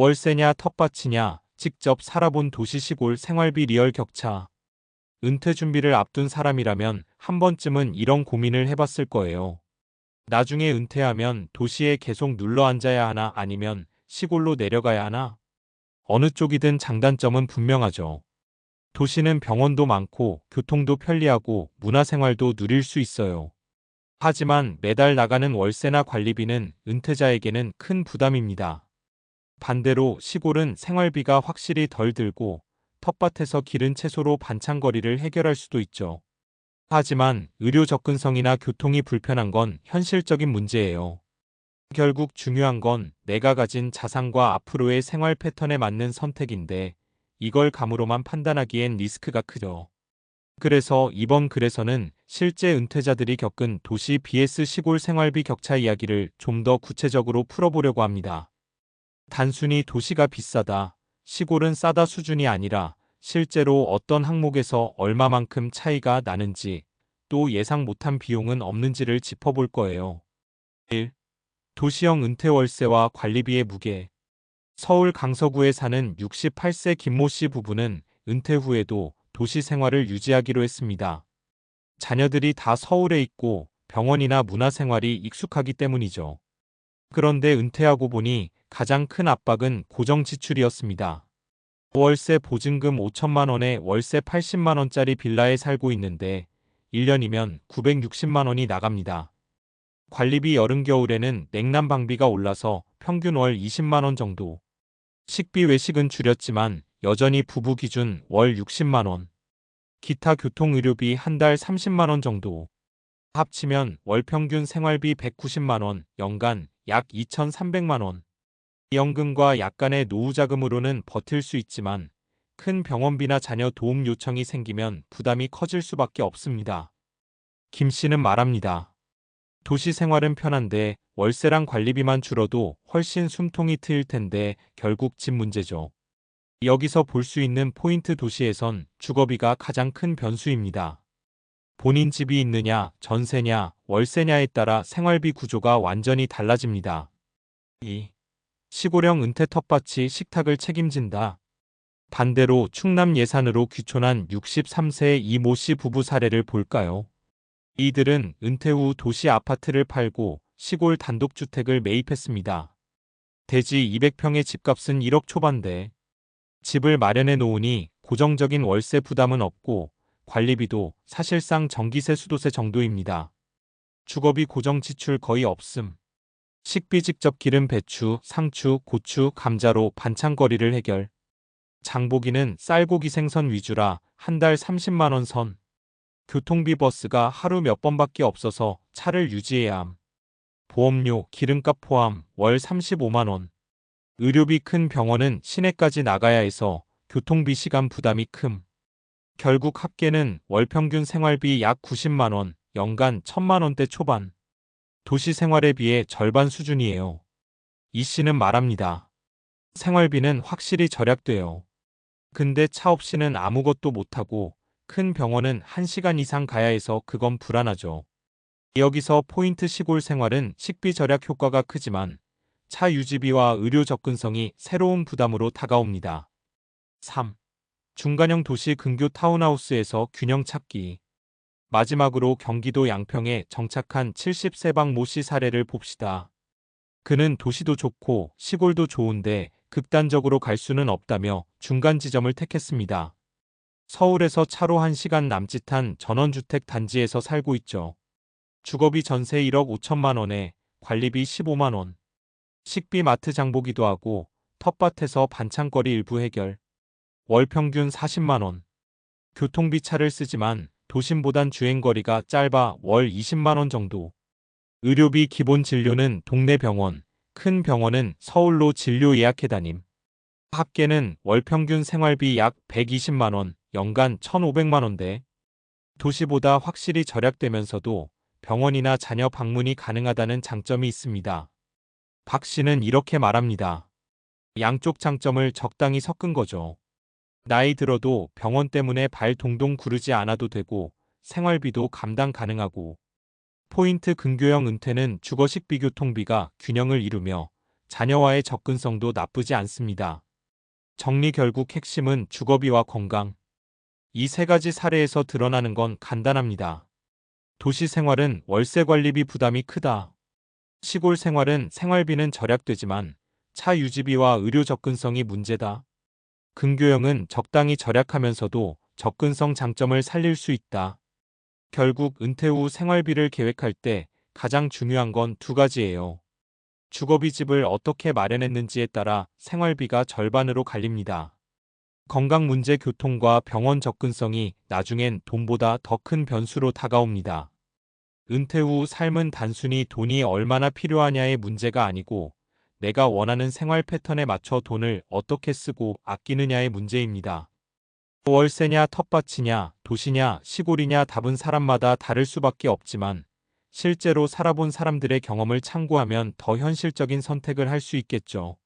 월세냐 텃밭이냐 직접 살아본 도시 시골 생활비 리얼 격차. 은퇴 준비를 앞둔 사람이라면 한 번쯤은 이런 고민을 해봤을 거예요. 나중에 은퇴하면 도시에 계속 눌러 앉아야 하나 아니면 시골로 내려가야 하나? 어느 쪽이든 장단점은 분명하죠. 도시는 병원도 많고 교통도 편리하고 문화생활도 누릴 수 있어요. 하지만 매달 나가는 월세나 관리비는 은퇴자에게는 큰 부담입니다. 반대로 시골은 생활비가 확실히 덜 들고 텃밭에서 기른 채소로 반찬거리를 해결할 수도 있죠. 하지만 의료 접근성이나 교통이 불편한 건 현실적인 문제예요. 결국 중요한 건 내가 가진 자산과 앞으로의 생활 패턴에 맞는 선택인데 이걸 감으로만 판단하기엔 리스크가 크죠. 그래서 이번 글에서는 실제 은퇴자들이 겪은 도시 vs 시골 생활비 격차 이야기를 좀 더 구체적으로 풀어보려고 합니다. 단순히 도시가 비싸다, 시골은 싸다 수준이 아니라 실제로 어떤 항목에서 얼마만큼 차이가 나는지, 또 예상 못한 비용은 없는지를 짚어볼 거예요. 1. 도시형 은퇴 월세와 관리비의 무게. 서울 강서구에 사는 68세 김모 씨 부부는 은퇴 후에도 도시 생활을 유지하기로 했습니다. 자녀들이 다 서울에 있고 병원이나 문화생활이 익숙하기 때문이죠. 그런데 은퇴하고 보니 가장 큰 압박은 고정 지출이었습니다. 월세 보증금 5천만 원에 월세 80만 원짜리 빌라에 살고 있는데 1년이면 960만 원이 나갑니다. 관리비 여름 겨울에는 냉난방비가 올라서 평균 월 20만 원 정도. 식비 외식은 줄였지만 여전히 부부 기준 월 60만 원. 기타 교통 의료비 한 달 30만 원 정도. 합치면 월 평균 생활비 190만 원, 연간 약 2,300만 원. 연금과 약간의 노후 자금으로는 버틸 수 있지만 큰 병원비나 자녀 도움 요청이 생기면 부담이 커질 수밖에 없습니다. 김 씨는 말합니다. 도시 생활은 편한데 월세랑 관리비만 줄어도 훨씬 숨통이 트일 텐데 결국 집 문제죠. 여기서 볼 수 있는 포인트. 도시에선 주거비가 가장 큰 변수입니다. 본인 집이 있느냐, 전세냐, 월세냐에 따라 생활비 구조가 완전히 달라집니다. 2. 시골형 은퇴 텃밭이 식탁을 책임진다. 반대로 충남 예산으로 귀촌한 63세 이모 씨 부부 사례를 볼까요? 이들은 은퇴 후 도시 아파트를 팔고 시골 단독주택을 매입했습니다. 대지 200평의 집값은 1억 초반대. 집을 마련해 놓으니 고정적인 월세 부담은 없고 관리비도 사실상 전기세 수도세 정도입니다. 주거비 고정 지출 거의 없음. 식비 직접 기른 배추, 상추, 고추, 감자로 반찬거리를 해결. 장보기는 쌀고기 생선 위주라 한 달 30만 원 선. 교통비 버스가 하루 몇 번밖에 없어서 차를 유지해야 함. 보험료, 기름값 포함 월 35만 원. 의료비 큰 병원은 시내까지 나가야 해서 교통비 시간 부담이 큼. 결국 합계는 월 평균 생활비 약 90만 원, 연간 1,000만 원대 초반. 도시 생활에 비해 절반 수준이에요. 이 씨는 말합니다. 생활비는 확실히 절약돼요. 근데 차 없이는 아무것도 못하고 큰 병원은 1시간 이상 가야 해서 그건 불안하죠. 여기서 포인트. 시골 생활은 식비 절약 효과가 크지만 차 유지비와 의료 접근성이 새로운 부담으로 다가옵니다. 3. 중간형 도시 근교 타운하우스에서 균형 찾기. 마지막으로 경기도 양평에 정착한 70세방 모 씨 사례를 봅시다. 그는 도시도 좋고 시골도 좋은데 극단적으로 갈 수는 없다며 중간 지점을 택했습니다. 서울에서 차로 1시간 남짓한 전원주택 단지에서 살고 있죠. 주거비 전세 1억 5천만 원에 관리비 15만 원. 식비 마트 장보기도 하고 텃밭에서 반찬거리 일부 해결. 월 평균 40만 원. 교통비 차를 쓰지만 도심보단 주행거리가 짧아 월 20만 원 정도. 의료비 기본 진료는 동네 병원, 큰 병원은 서울로 진료 예약해 다님. 합계는 월 평균 생활비 약 120만 원, 연간 1,500만 원대. 도시보다 확실히 절약되면서도 병원이나 자녀 방문이 가능하다는 장점이 있습니다. 박 씨는 이렇게 말합니다. 양쪽 장점을 적당히 섞은 거죠. 나이 들어도 병원 때문에 발 동동 구르지 않아도 되고 생활비도 감당 가능하고 포인트. 근교형 은퇴는 주거 식비 교통비가 균형을 이루며 자녀와의 접근성도 나쁘지 않습니다. 정리 결국 핵심은 주거비와 건강. 이 세 가지 사례에서 드러나는 건 간단합니다. 도시 생활은 월세 관리비 부담이 크다. 시골 생활은 생활비는 절약되지만 차 유지비와 의료 접근성이 문제다. 근교형은 적당히 절약하면서도 접근성 장점을 살릴 수 있다. 결국 은퇴 후 생활비를 계획할 때 가장 중요한 건 두 가지예요. 주거비 집을 어떻게 마련했는지에 따라 생활비가 절반으로 갈립니다. 건강 문제, 교통과 병원 접근성이 나중엔 돈보다 더 큰 변수로 다가옵니다. 은퇴 후 삶은 단순히 돈이 얼마나 필요하냐의 문제가 아니고 내가 원하는 생활 패턴에 맞춰 돈을 어떻게 쓰고 아끼느냐의 문제입니다. 월세냐 텃밭이냐 도시냐 시골이냐 답은 사람마다 다를 수밖에 없지만 실제로 살아본 사람들의 경험을 참고하면 더 현실적인 선택을 할 수 있겠죠.